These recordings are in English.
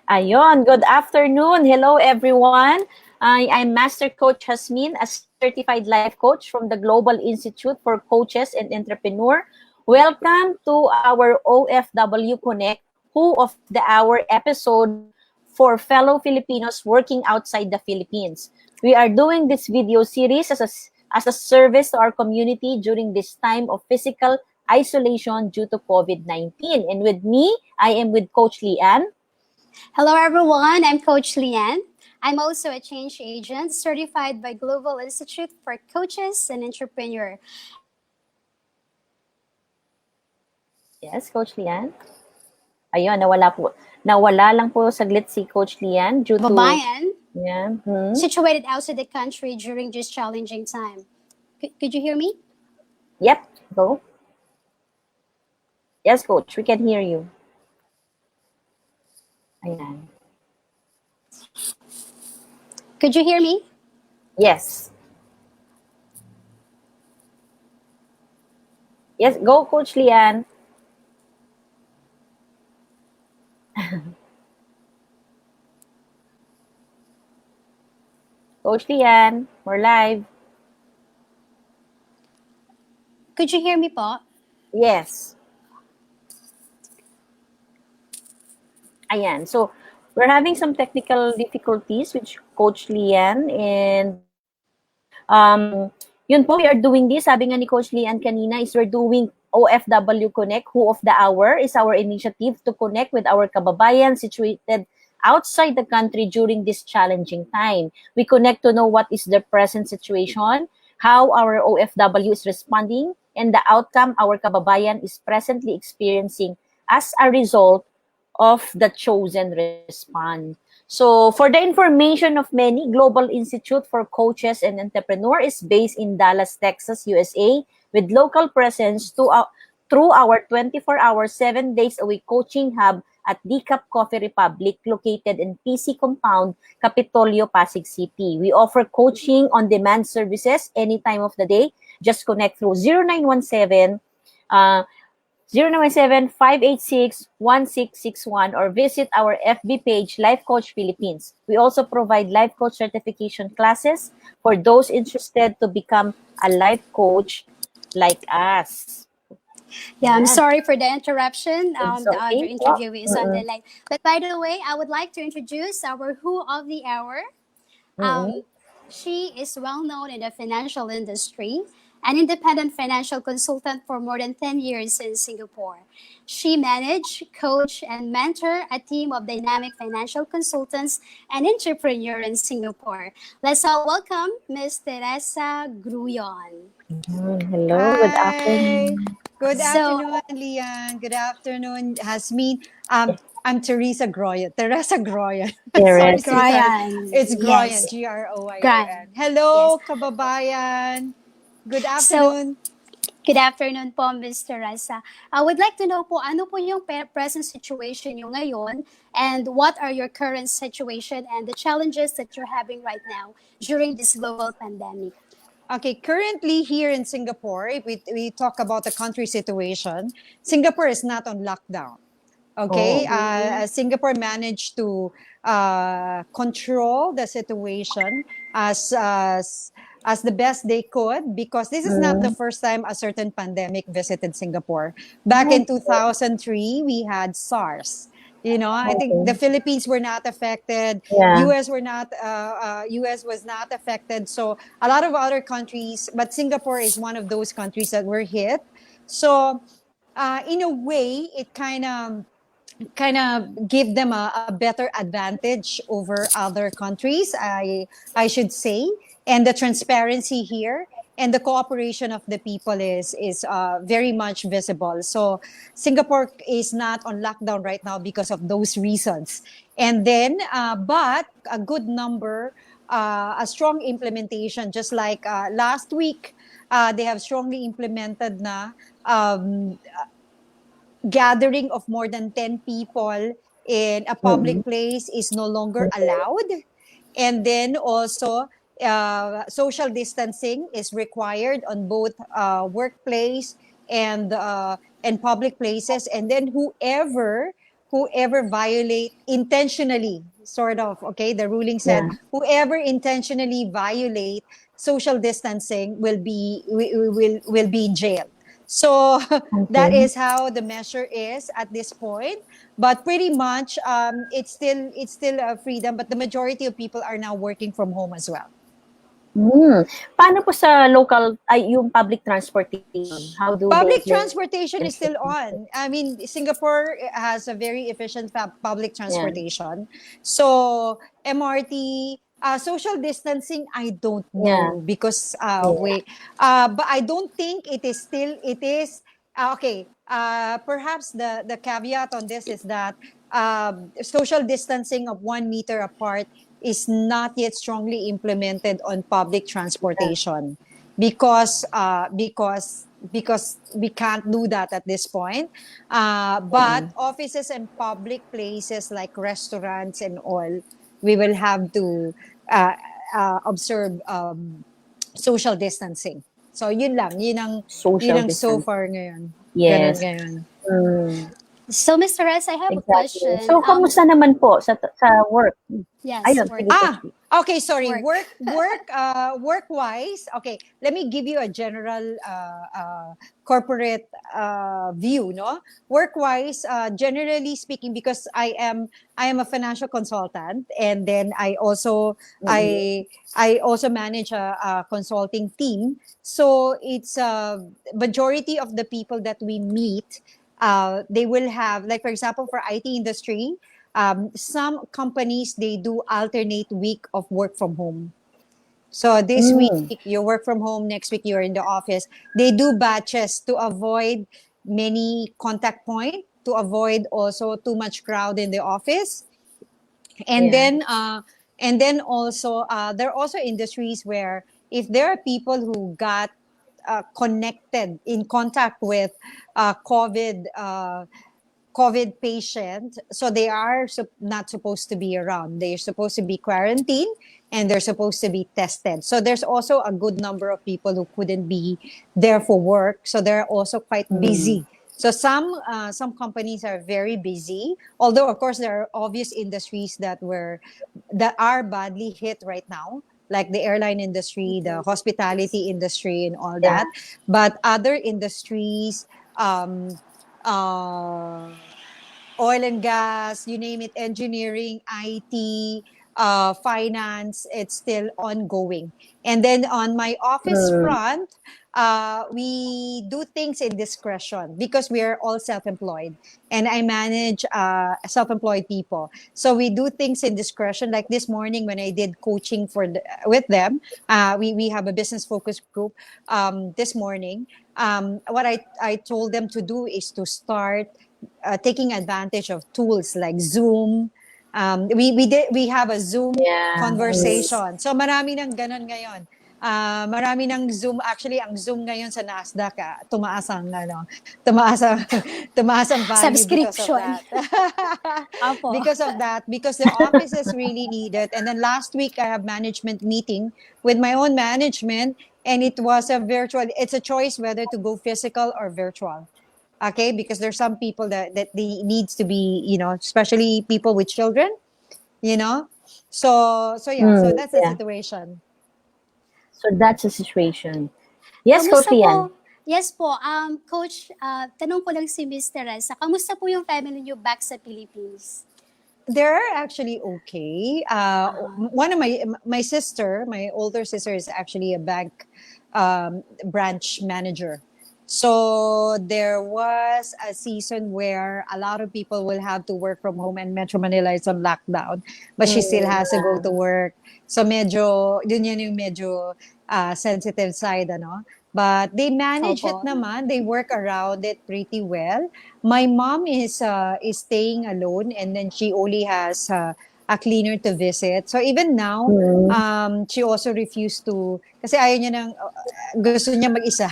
Ayon, good afternoon. Hello, everyone. I'm Master Coach Hasmin, a certified life coach from the Global Institute for Coaches and Entrepreneur. Welcome to our OFW Connect Who of the Hour episode for fellow Filipinos working outside the Philippines. We are doing this video series as a service to our community during this time of physical isolation due to COVID-19. And with me, I am with Coach Lian. Hello, everyone. I'm Coach Lian. I'm also a change agent certified by Global Institute for Coaches and Entrepreneur. Yes, Coach Lian. Ayun, nawala lang po saglit si Coach Lian due to Babayan, yeah. situated outside the country during this challenging time. Could you hear me? Yep, go. Yes, Coach, we can hear you. Ayan. Could you hear me? Yes. Yes, go, Coach Lian. Coach Lian, we're live. Could you hear me po? Yes. Ayan. So, we're having some technical difficulties with Coach Lian and yun po, we are doing this. Sabi nga ni Coach Lian kanina is we're doing OFW Connect, Who of the Hour is our initiative to connect with our kababayan situated outside the country during this challenging time. We connect to know what is their present situation, how our OFW is responding, and the outcome our kababayan is presently experiencing as a result of the chosen response. So, for the information of many, Global Institute for Coaches and Entrepreneur is based in Dallas, Texas, USA, with local presence through our 24-hour, 7 days a week coaching hub at Decaf Coffee Republic, located in PC Compound, Capitolio, Pasig City. We offer coaching on-demand services any time of the day. Just connect through 0917 0917-586-1661 or visit our FB page, Life Coach Philippines. We also provide life coach certification classes for those interested to become a life coach like us. Yeah, I'm sorry for the interruption. It's The other okay. interview is on the line. But by the way, I would like to introduce our Who of the Hour. She is well known in the financial industry, an independent financial consultant for more than 10 years in Singapore. She managed, coach, and mentor a team of dynamic financial consultants and entrepreneurs in Singapore. Let's all welcome Ms. Theresa Groyon. Hello, good afternoon. Good afternoon, Lian. Good afternoon, Hasmin. I'm Theresa Groyon. Theresa Groyon. Teresa. Groyon. It's Groyon, Yes. Groyon. Hello, kababayan. Good afternoon. Good afternoon po, Ms. Theresa. I would like to know po, ano po yung present situation nyo ngayon and what are your current situation and the challenges that you're having right now during this global pandemic? Okay, currently here in Singapore, if we talk about the country situation, Singapore is not on lockdown. Okay, Singapore managed to control the situation as the best they could, because this is not the first time a certain pandemic visited Singapore. Back in 2003, we had SARS. You know, I think the Philippines were not affected. Yeah. US was not affected. So a lot of other countries, but Singapore is one of those countries that were hit. So in a way, it kind of give them a better advantage over other countries, I should say. And the transparency here and the cooperation of the people is very much visible. So Singapore is not on lockdown right now because of those reasons. And then, but a good number, a strong implementation, just like last week, they have strongly implemented na gathering of more than 10 people in a public place is no longer allowed. And then also, social distancing is required on both workplace and public places. And then whoever whoever violate intentionally, sort of, okay, the ruling said, Yeah. whoever intentionally violate social distancing will be jailed. So that Okay. is how the measure is at this point. But pretty much, it's still a freedom. But the majority of people are now working from home as well. Hmm. Paano po sa local, ay, yung public transportation? How do they Public implement transportation is it? still on. I mean, Singapore has a very efficient public Yeah. transportation. So MRT, social distancing, I don't Yeah. know because Yeah. wait, but I don't think it is still. It is okay. Perhaps the caveat on this is that social distancing of 1 meter apart is not yet strongly implemented on public transportation because we can't do that at this point. But Mm. offices and public places like restaurants and all, we will have to uh, observe social distancing. So yun Social ang so distance. far ngayon. Ganun Yes. ngayon. Mm. So, Mr. Rez, I have a Exactly. question. So, kamusta naman po sa work? Yes, Ayun, work, sige, Coach B. Okay, sorry. work. Work wise. Okay, let me give you a general corporate view. No, work wise. Generally speaking, because I am a financial consultant, and then Mm. I also manage a consulting team. So it's majority of the people that we meet. They will have, like, for example, for IT industry, some companies, they do alternate week of work from home. So this week Mm. you work from home, next week you're in the office. They do batches to avoid many contact point, to avoid also too much crowd in the office. And Yeah. then also there are also industries where if there are people who got connected in contact with COVID patient, so they are not supposed to be around. They're supposed to be quarantined and they're supposed to be tested. So there's also a good number of people who couldn't be there for work. So they're also quite Mm. busy. So some companies are very busy. Although of course there are obvious industries that are badly hit right now, like the airline industry, the Mhm. hospitality industry, and all Yeah. that. But other industries, um, uh, oil and gas, you name it, engineering, IT, finance, it's still ongoing. And then on my office Mm. front, we do things in discretion because we are all self-employed, and I manage self-employed people. So we do things in discretion. Like this morning when I did coaching with them, we have a business focus group this morning. What I told them to do is to start taking advantage of tools like Zoom. We have a Zoom Yeah. Mm. Yes. conversation. So marami nang ganun ngayon. Marami ng Zoom. Actually, ang Zoom ngayon sa Nasdaq, tumaas ang tumaas ang value because of Subscription. that. Apo. Because the offices really need it. And then last week I have management meeting with my own management, and it was a virtual. It's a choice whether to go physical or virtual. Okay, because there's some people that they needs to be, especially people with children, you know so yeah, so Mm. that's the Yeah. situation. So, that's the situation. Yes, Coach Kamusta Lian. po? Yes po, Coach, tanong ko lang si Miss Teresa, kamusta po yung family niyo back sa Philippines? They're actually okay. Uh-huh. One of my older sister is actually a bank branch manager. So there was a season where a lot of people will have to work from home, and Metro Manila is on lockdown, but she still Mm. has to go to work. So medyo, yun yung medyo sensitive side, ano. But they manage it Opo. naman. They work around it pretty well. My mom is staying alone, and then she only has a cleaner to visit. So even now, Mm. she also refused to, kasi ayaw niya gusto niya mag-isa.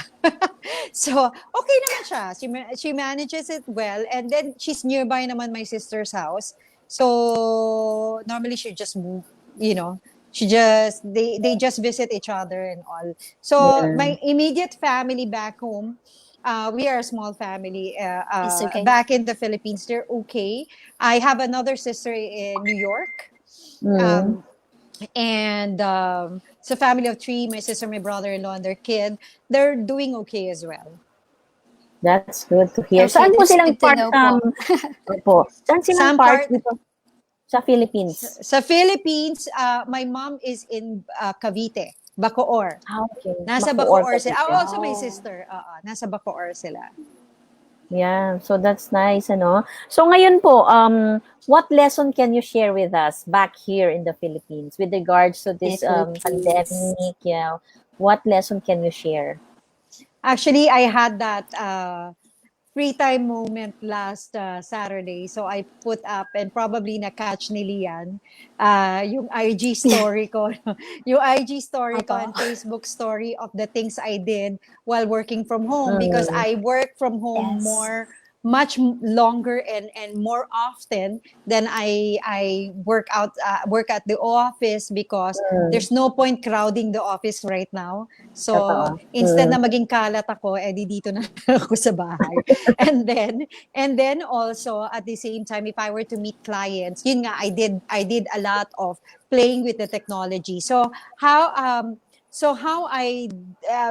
So okay naman siya. She manages it well, and then she's nearby naman my sister's house. So normally she just move, you know. They just visit each other and all. So Yeah. my immediate family back home, We are a small family. It's okay. Back in the Philippines, they're okay. I have another sister in New York. Mm, Um, and it's a family of three, my sister, my brother-in-law, and their kid. They're doing okay as well. that's good to hear. Okay, Saan po that's silang good to part, know po. opo, saan silang Some part part dito sa Philippines? sa Philippines, my mom is in Cavite, Bacoor. Ah, okay. Nasa Bacoor, Bacoor sila. Cavite. Also my Oh, sister, nasa Bacoor sila. Yeah, so that's nice, ano? So ngayon po, what lesson can you share with us back here in the Philippines with regards to in the this Philippines. pandemic? Yeah, what lesson can you share? Actually, I had that free time moment last Saturday. So I put up, and probably na-catch ni Lian, yung IG story ko. Yung IG story ko Opo. and Facebook story of the things I did while working from home, because Mm, I work from home Yes. much longer and more often than I work at the office, because mm, there's no point crowding the office right now. So totoo. instead Mm, na maging kalat ako, edi dito na ako sa bahay. and then and then also at the same time, if I were to meet clients, yun nga, I did a lot of playing with the technology. So how I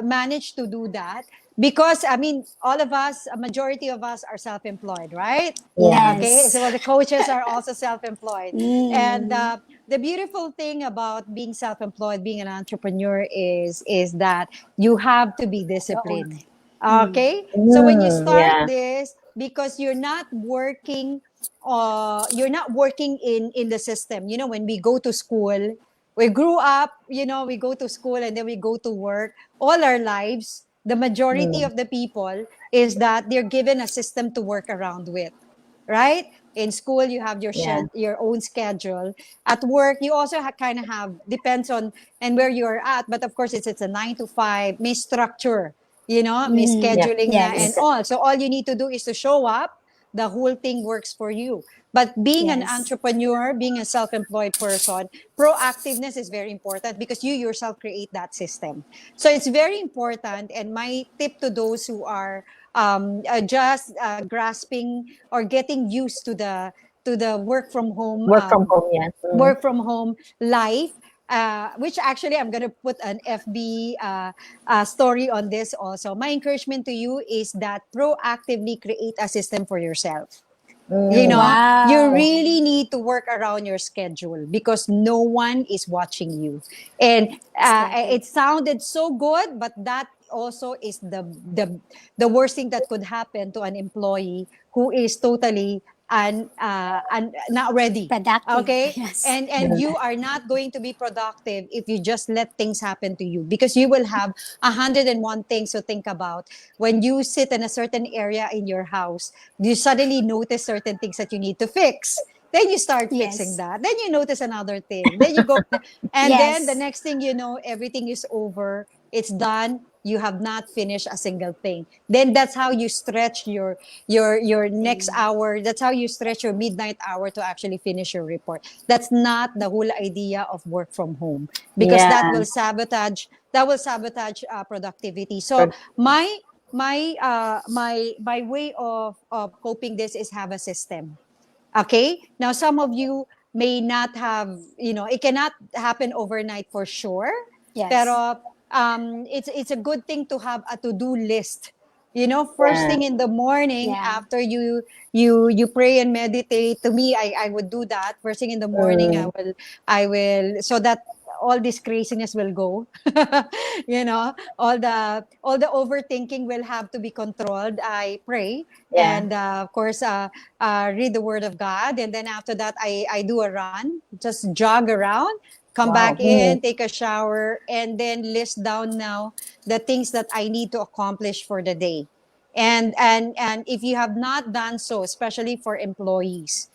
managed to do that, because I mean, all of us, a majority of us are self-employed, right? yeah, Okay, Yes. so the coaches are also self-employed. And Mm, the beautiful thing about being self-employed, being an entrepreneur, is that you have to be your own disciplined. thing. Mm, Okay, so when you mm, start yeah, this, because you're not working in the system. When we go to school, we grew up, we go to school and then we go to work all our lives. The majority mm, of the people is that they're given a system to work around with, right? In school, you have yeah, your own schedule. At work, you also kind of have, depends on and where you're at. But of course, it's a 9 to 5, may structure, may yeah, scheduling na and yes. all. So all you need to do is to show up. The whole thing works for you. But being an Yes. entrepreneur, being a self-employed person, proactiveness is very important, because you yourself create that system. So it's very important. And my tip to those who are just grasping or getting used to the work from home, yeah. Mm, work from home life, which actually I'm going to put an FB story on this also. My encouragement to you is that proactively create a system for yourself. mm, You Wow. really need to work around your schedule, because no one is watching you. And Exactly. it sounded so good, but that also is the worst thing that could happen to an employee who is totally and not ready. Productive. Okay, Yes. and mm, you are not going to be productive if you just let things happen to you, because you will have 101 things to think about when you sit in a certain area in your house. You suddenly notice certain things that you need to fix. Then you start fixing Yes. that. Then you notice another thing. Then you go, and then the Yes. next thing you know, everything is over. It's done. You have not finished a single thing. Then that's how you stretch your next Thing. hour. That's how you stretch your midnight hour to actually finish your report. That's not the whole idea of work from home, because yeah, that will sabotage productivity. So for, my way of coping this is have a system. Okay, now some of you may not have, it cannot happen overnight for sure, Yes. pero it's a good thing to have a to-do list. First yeah, thing in the morning, Yeah. after you pray and meditate. To me, I would do that first thing in the morning. I mm, will I will so that all this craziness will go. All the overthinking will have to be controlled. I pray, yeah, and of course, read the Word of God, and then after that, I do a run, just jog around, come wow, back mm, in, take a shower, and then list down now the things that I need to accomplish for the day. And if you have not done so, especially for employees,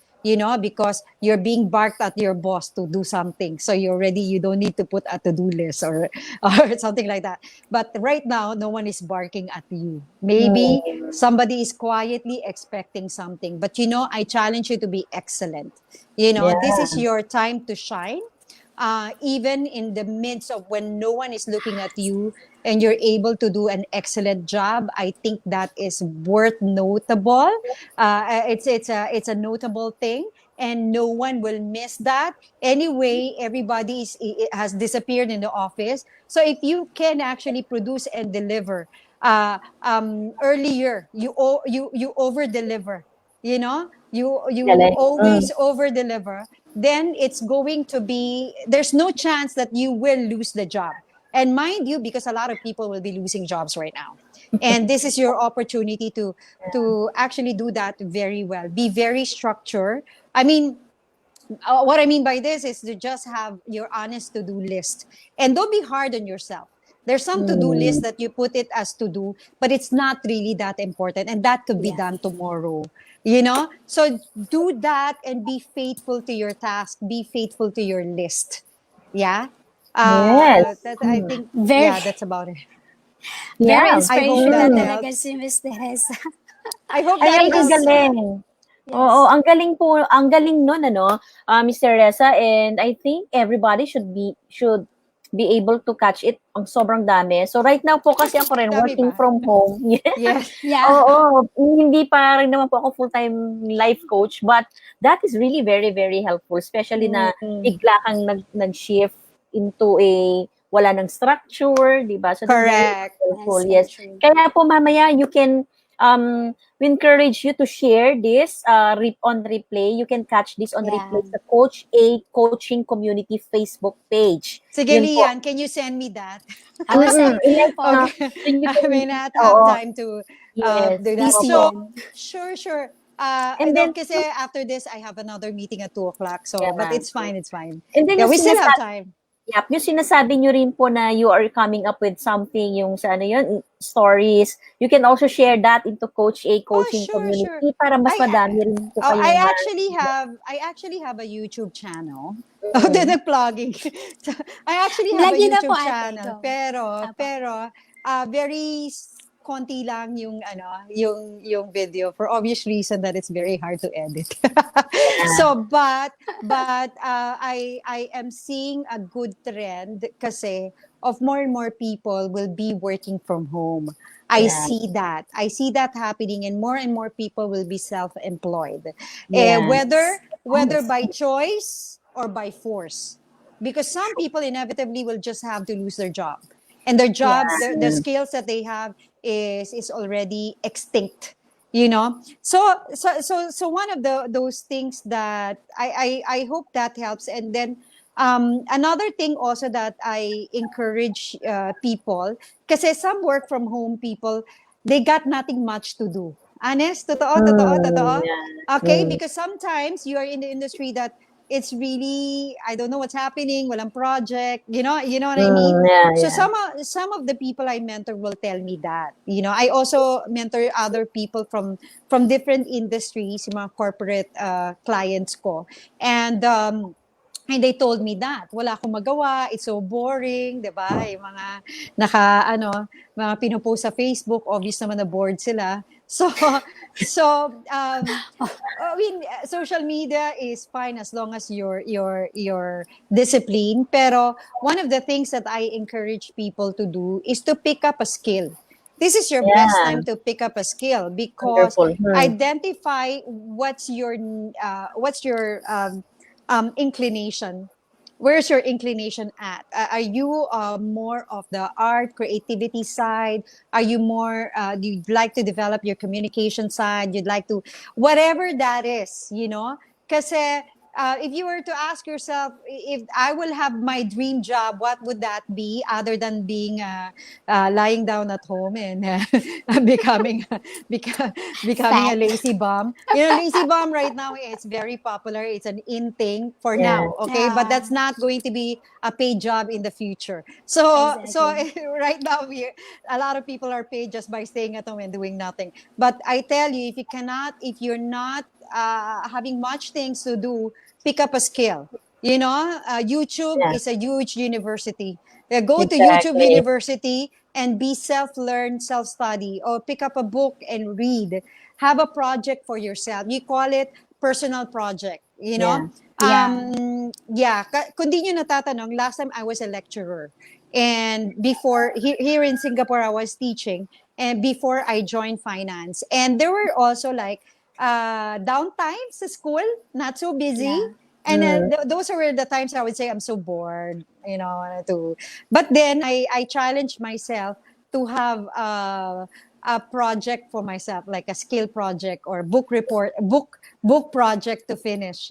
because you're being barked at your boss to do something, so you don't need to put a to-do list or or something like that. But right now, no one is barking at you. Maybe mm, somebody is quietly expecting something, but I challenge you to be excellent. This yeah, is your time to shine. even in the midst of when no one is looking at you and you're able to do an excellent job. I think that is worth notable. It's a notable thing, and no one will miss that. Anyway, everybody has disappeared in the office. So if you can actually produce and deliver earlier, you over deliver. You Galing. always over deliver. Then it's going to be, there's no chance that you will lose the job. And mind you, because a lot of people will be losing jobs right now, and this is your opportunity to actually do that very well. Be very structured. I mean, what I mean by this is to just have your honest to-do list, and don't be hard on yourself. There's some to-do list Mm. that you put it as to do, but it's not really that important, and that could be Yeah. done tomorrow. So do that and be faithful to your task. Be faithful to your list. Yeah. Yes. That I Mm. think. Very, Yeah, that's about it. very Yeah. I hope inspirational that Mm. talaga helps. si Miss Teresa. I hope that Ayan, ang Thank you. helps. galing. Oo, Yes. ang galing po, ang galing nun, ano, Miss Teresa, and I think everybody should be able to catch it. Ang sobrang dami. So right now po kasi ako rin Dami working ba? from home. Yes. Yeah. Oo, hindi pa rin naman po ako full-time life coach, but that is really very, very helpful, especially na Mm, bigla kang nag-shift into wala ng structure, di ba? So that's very correct. helpful, That's so yes. true. Kaya po mamaya you can, we encourage you to share this on replay. You can catch this on Yeah. replay sa Coach A Coaching Community Facebook page. Sige, Yun po. Lian, can you send me that? I will send to you Like, po. Okay. so you I can, may not have oo, time to yes, do that. Busy So, opo. yan. sure. And No, then, kasi after this, I have another meeting at 2 o'clock. So, but yeah. it's fine. It's fine. And then Yeah, yung we still have sinasabi, time. yung sinasabi nyo rin po na you are coming up with something, yung sa ano yun, stories. You can also share that into Coach A Oh, Coaching sure. Community para mas I madami rin po oh, I kayong actually have I actually have a YouTube channel. Oh, then mm. the plugging. So, I actually have a Lagi na po YouTube ate. channel, Go. Apo. pero very konti lang yung video, for obvious reason that it's very hard to edit. Yeah. So I am seeing a good trend kasi of more and more people will be working from home. I Yeah. see that. I see that happening, and more people will be self-employed. Yeah. Whether Nice. by choice or by force. Because some people inevitably will just have to lose their job. And their job, Yes. the skills that they have is already extinct. So one of those things that I hope that helps. And then another thing also that I encourage people, kasi some work from home people, they got nothing much to do. Honest, totoo. Yeah. Okay, because sometimes you are in the industry that it's really, I don't know what's happening, walang project, you know what I mean? Yeah, So yeah. some of the people I mentor will tell me that. I also mentor other people from different industries, yung mga corporate clients ko. And they told me that wala akong magawa, it's so boring, 'di ba? Yung mga pinopost sa Facebook, obvious naman na bored sila. So I mean, social media is fine as long as you're disciplined. Pero one of the things that I encourage people to do is to pick up a skill. This is your best Yeah. time to pick up a skill, because Wonderful. identify what's your inclination. Where's your inclination at? Are you more of the art creativity side? Are you more do you like to develop your communication side? You'd like to, whatever that is. Because if you were to ask yourself, if I will have my dream job, what would that be other than being lying down at home and becoming becoming a Fat. lazy bum? Lazy bum right now, it's very popular. It's an in thing for Yeah. now, okay? But Yeah. that's not going to be a paid job in the future. So Exactly. right now, a lot of people are paid just by staying at home and doing nothing. But I tell you, if you're not having much things to do, pick up a skill. YouTube Yeah. is a huge university. Go to YouTube Exactly. University and be self-learn, self-study, or pick up a book and read. Have a project for yourself. You call it personal project. Yeah. Yeah. kung di nyo natatanong, last time I was a lecturer. And before, here in Singapore, I was teaching. And before I joined finance. And there were also like downtimes sa school, not so busy. Yeah. And those were the times I would say I'm so bored, but then I challenged myself to have a project for myself, like a skill project or book project to finish,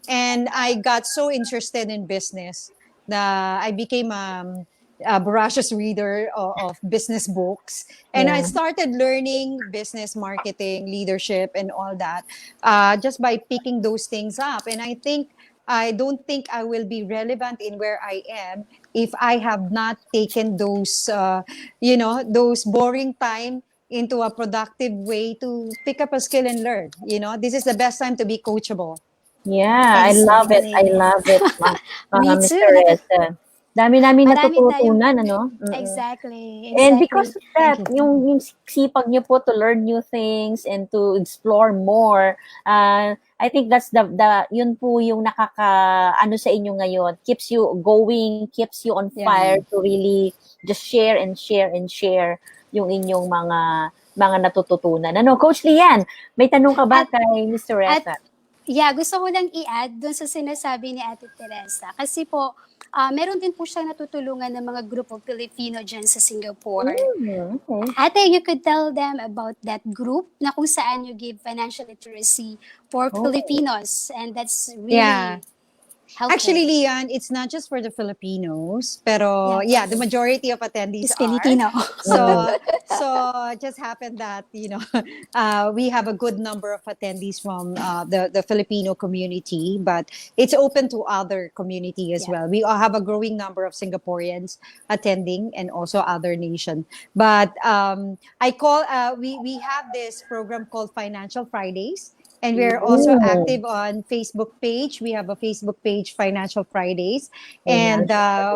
and I got so interested in business that I became a voracious reader of business books, and I Yeah. started learning business marketing, leadership, and all that, just by picking those things up. And I don't think I will be relevant in where I am if I have not taken those boring time into a productive way to pick up a skill and learn. This is the best time to be coachable. Yeah, I love it. I Exactly. love it, Me Mr. too. Reza. Dami namin Marami tayong natututunan, ano? exactly, And because exactly. of Thank that, you. yung sipag niyo po to learn new things and to explore more, I think that's yun po yung ano sa inyo ngayon, keeps you going, keeps you on Yeah. fire to really just share and share and share yung inyong mga natututunan. Ano, Coach Lian, may tanong ka ba At kay Mr. at Reza? yeah, gusto ko lang i-add dun sa sinasabi ni Ate Teresa. Kasi po, meron din po siyang natutulungan ng mga grupo Pilipino dyan sa Singapore. Okay. Ate, you could tell them about that group na kung saan you give financial literacy for Oh. Filipinos. And that's Yeah. really helpful. Actually, Leon, it's not just for the Filipinos, pero Yeah. the majority of attendees It's are. Filipino. So it just happened that we have a good number of attendees from the Filipino community, but it's open to other community as Yeah. well. We all have a growing number of Singaporeans attending and also other nation. But we have this program called Financial Fridays. And we're also active on Facebook page. We have a Facebook page, Financial Fridays. And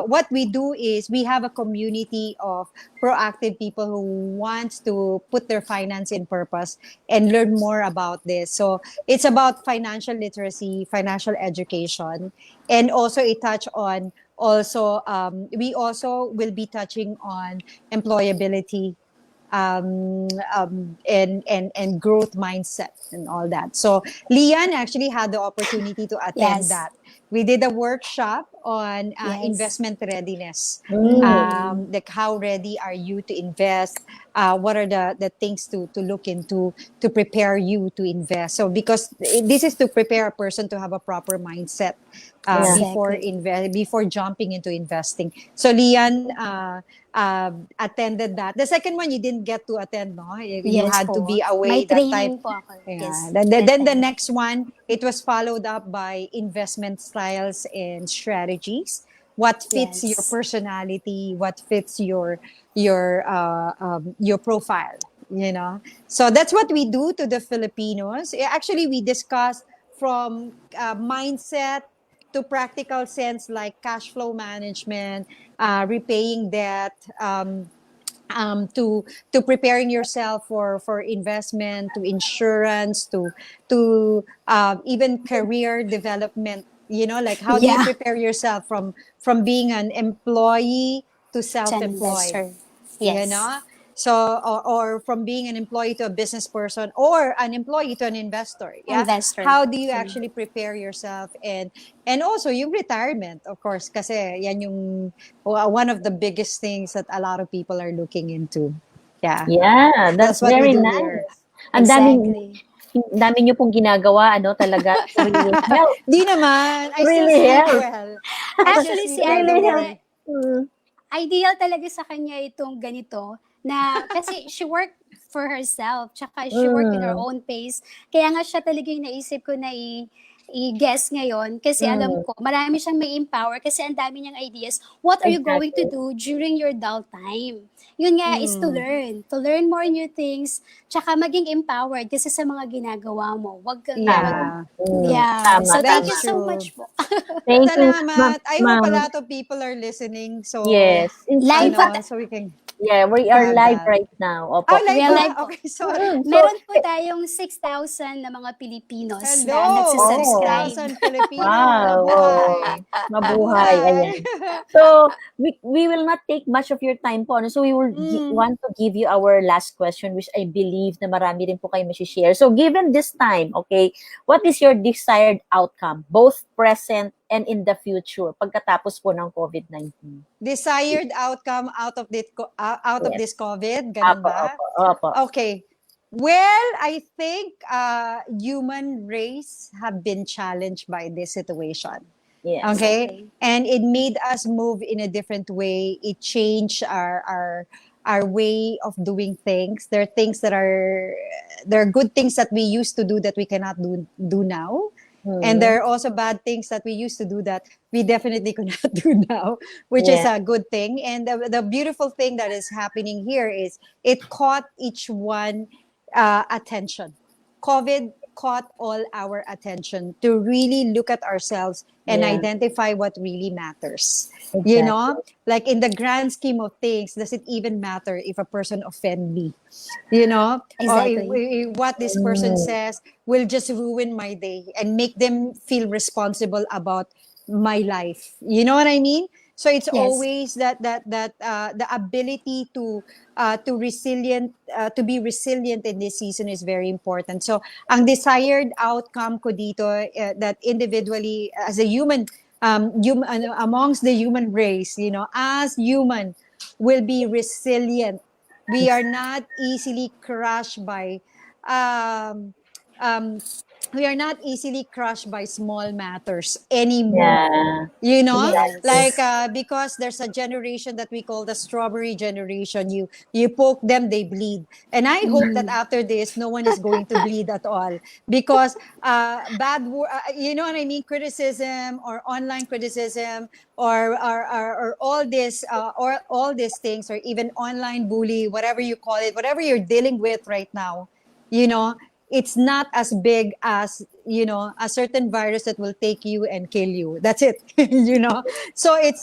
what we do is we have a community of proactive people who wants to put their finance in purpose and learn more about this. So it's about financial literacy, financial education, and also a touch on we also will be touching on employability, and growth mindset and all that. So Lian actually had the opportunity to attend Yes. that. We did a workshop on Yes. investment readiness. Mm. Like how ready are you to invest? What are the things to look into to prepare you to invest? So because this is to prepare a person to have a proper mindset Exactly. before jumping into investing. So Lian attended that. The second one you didn't get to attend, no? You Yes had to po. be away May that time. training po ako. Yeah. Yes. Then the That time. next one, it was followed up by investment styles and strategies. What fits your Yes. personality? What fits your profile? So that's what we do to the Filipinos. Actually, we discuss from mindset to practical sense, like cash flow management, repaying debt, to preparing yourself for investment, to insurance, to even career development. Like how do you Yeah. prepare yourself from being an employee to To an self-employed? investor. you Yes. know so or from being an employee to a business person, or an employee to an investor. Yeah, Investor. how do you actually prepare yourself, and also yung retirement, of course, kasi yan yung one of the biggest things that a lot of people are looking into. Yeah, Yeah, that's that's what we very do nice. here. Ang Exactly. dami niyo pong ginagawa, ano, talaga to really help. Di naman, I still Really sleep help. well. I still Actually, si sleep well, Ate don't Really help. worry. Tere, Mm. ideal talaga sa kanya itong ganito na kasi she worked for herself tsaka she worked in her Mm. own pace. Kaya nga siya talaga yung naisip ko na i-guess ngayon kasi alam Mm. ko marami siyang may empower kasi ang dami niyang ideas. What are you going to Exactly. do during your dull time? Yun nga is to learn more new things, tsaka maging empowered kasi sa mga ginagawa mo. Wag kang Yeah, yeah. Tama, So thank tama. you that's so true. much po. Thank you, Salamat. I hope a ma'am. lot of people are listening. So, Yes. Live pa so we can. Yeah, we to are have live that. right now. Oh, Opo. live Real So, life ba? po. Okay, sorry. so, Meron po tayong 6,000 na mga Pilipinos na Hello, oh, nagsasubscribe. 6,000 Filipino. wow, wow. Mabuhay. Mabuhay. Mabuhay. Ayan. So, we will not take much of your time po. Ano? So, we will Mm. want to give you our last question, which I believe na marami rin po kayo share. So, given this time, okay, what is your desired outcome, both present and in the future, pagkatapos po ng COVID-19? Desired outcome out of Yes. this COVID, ganun Opo, ba? opo, opo. Okay. Well, I think human race have been challenged by this situation. Yes. Okay, Exactly. and it made us move in a different way. It changed our way of doing things. There are things that are there are good things that we used to do that we cannot do now, and Mm-hmm. there are also bad things that we used to do that we definitely could not do now, which is Yeah. a good thing. And the beautiful thing that is happening here is it caught each one attention. COVID caught all our attention to really look at ourselves and Yeah. identify what really matters. You Exactly. know, like in the grand scheme of things, does it even matter if a person offend me? You know, or Exactly. what this person Mm, says will just ruin my day and make them feel responsible about my life. You know what I mean? So it's Yes. always that the ability to be resilient in this season is very important. So ang desired outcome ko dito that individually as a amongst the human race, you know, as human will be resilient. We are not easily crushed by um, um, we are not easily crushed by small matters anymore. yeah. You know, Exactly. like Yes. because there's a generation that we call the strawberry generation. You poke them, they bleed. And I hope that Mm. after this, no one is going to bleed at all because you know what I mean, criticism or online criticism or all these things, or even online bully, whatever you call it, whatever you're dealing with right now, you know, it's not as big as, you know, a certain virus that will take you and kill you. That's it. You know, so it's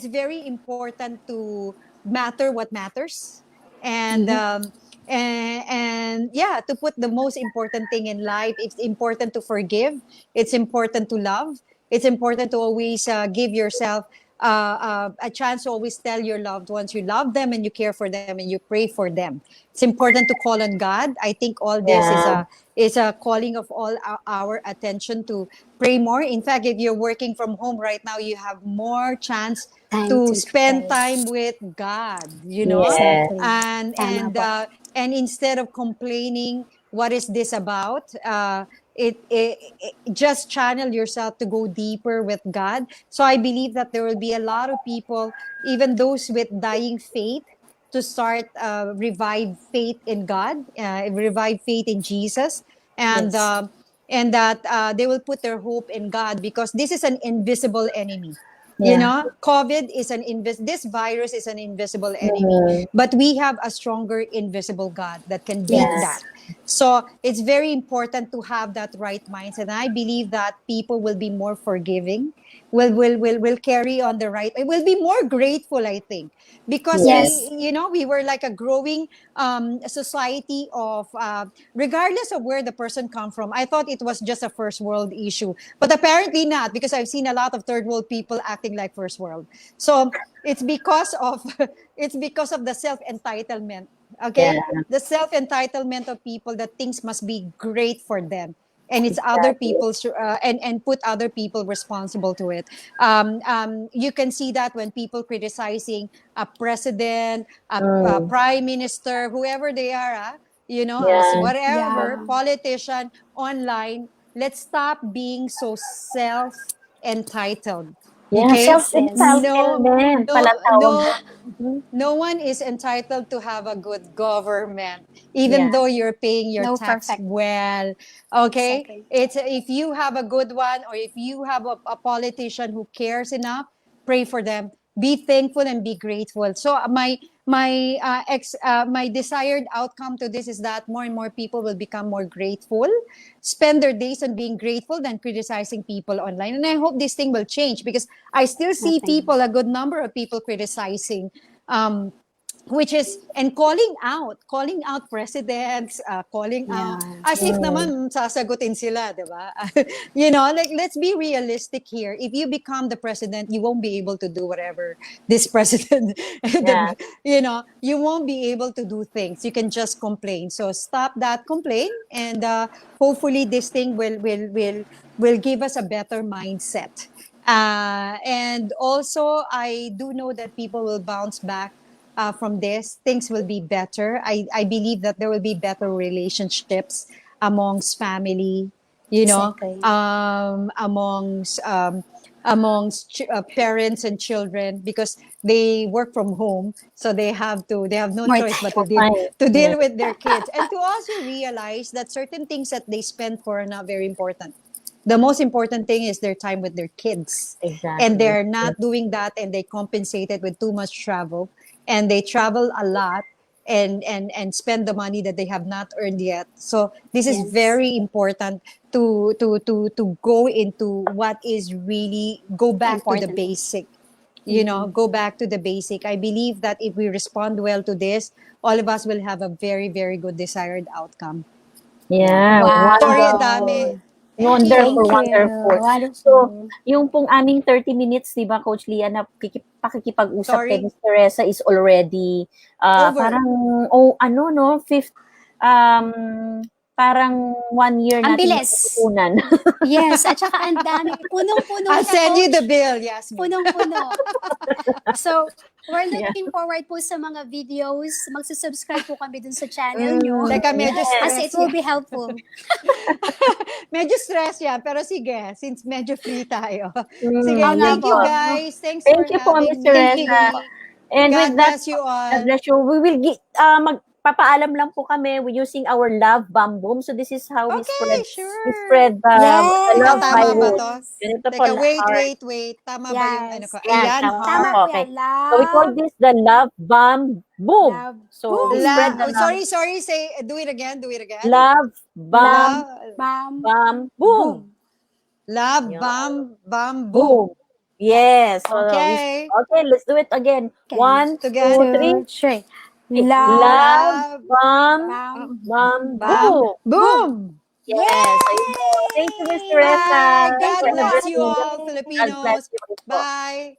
very important to matter what matters, and Mhm. yeah, to put the most important thing in life. It's important to forgive, it's important to love, it's important to always give yourself a chance to always tell your loved ones you love them and you care for them and you pray for them. It's important to call on God. I think all this Yeah. is a calling of all our attention to pray more. In fact, if you're working from home right now, you have more chance Time to to spend pray. time with God, you know, Yeah. Exactly. Tama po. and instead of complaining, what is this about? It just channel yourself to go deeper with God. So I believe that there will be a lot of people, even those with dying faith, to start revive faith in God, revive faith in Jesus, and Yes. um, and that they will put their hope in God because this is an invisible enemy. You Yeah. know, COVID is this virus is an invisible enemy, Mm, but we have a stronger invisible God that can beat yeah. that. Yes. So it's very important to have that right mindset. And I believe that people will be more forgiving, will carry on the right, will be more grateful, I think, because Yes. Yes. we were like a growing society of regardless of where the person come from. I thought it was just a first world issue, but apparently not, because I've seen a lot of third world people acting like first world. So it's because of it's because of the self entitlement. Yeah. Okay, the self entitlement of people that things must be great for them, and it's other Exactly. people's and put other people responsible to it. You can see that when people criticizing a president, a Mm, prime minister, whoever they are, you know, as yeah. whatever Yeah. politician online. Let's stop being so self entitled. Yeah. Okay, Yes. no, Self-entitlement pala tawag no, doon. Mhm. no one is entitled to have a good government, even Yeah. though you're paying your No tax perfect. well. Okay? Exactly. It's if you have a good one, or if you have a politician who cares enough, pray for them. be thankful and be grateful. So my desired outcome to this is that more and more people will become more grateful, spend their days on being grateful than criticizing people online. And I hope this thing will change, because I still see Nothing. people, a good number of people, criticizing, which is, and calling out presidents, calling out, as Yes. if naman sasagutin sila, di ba? Like, let's be realistic here. If you become the president, you won't be able to do whatever this president, Yeah. you won't be able to do things. You can just complain. So stop that complaint, and hopefully this thing will give us a better mindset. And also, I do know that people will bounce back from this. Things will be better. I believe that there will be better relationships amongst family, Exactly. amongst parents and children, because they work from home, so they have no More choice time. but So fine. to Yeah. deal with their kids, and to also realize that certain things that they spend for are not very important. The most important thing is their time with their kids, and Exactly. they're not doing that, and they compensate it with too much travel, and they travel a lot, and spend the money that they have not earned yet. So this is Yes. very important, to go into what is really, go back to the Important. basic, Mhm. go back to the basic. I believe that if we respond well to this, all of us will have a very, very good desired outcome. Yeah. Yeah, Sorry, ang wonderful. dami. Thank Wonderful, Thank you. you. wonderful. So, Wonderful. yung pong aming 30 minutes, di ba, Coach Lian, na pakikipag-usap kay Sorry. Miss Teresa is already, Over. parang, ano, no, um, parang 1 year Ang natin bilis. natutunan. Yes, at saka ang dami. Punong-puno I'll siya, send you the Coach. bill, Yasmin. Punong-puno. So, we're Yeah. looking forward po sa mga videos. Magsusubscribe po kami dun sa channel nyo. Teka, medyo Yes. Kasi stress it will yan. be helpful. Medyo stress yan. Pero sige, since medyo free tayo. Sige, Oo nga thank po. you guys. Thanks for Thank you po, having Miss Thank you Teresa. po. me. And God with that, bless you all. God bless you. We will magpapaalam lang po kami using our love bomb boom. So this is how we Okay, sure. spread the Teka, love tama ba virus. to? Yes. Ganito po, Teka, heart. wait. Tama ba yung ano ko? Yes. Yan, Ayan, tama Tama heart. po. po Okay. yan. So we call Love. this the love bomb boom. Love. So we Boom. spread the love, Sorry. Say, do it again. love bomb Love, Bam. bomb boom. Boom. love, Yan. bam, boom. Boom. Yes. So Okay. okay, let's do it again. Okay. 1, 2, Again. 3. 2, 3. Okay. Love. Love Love, bomb Bam. bomb bam, boom. Boom. boom. Yes. Ayun po. Thank you, Miss Teresa, Bye. Thank God for you, bless you everything. all, Ate. God bless Filipinos. you po. Bye.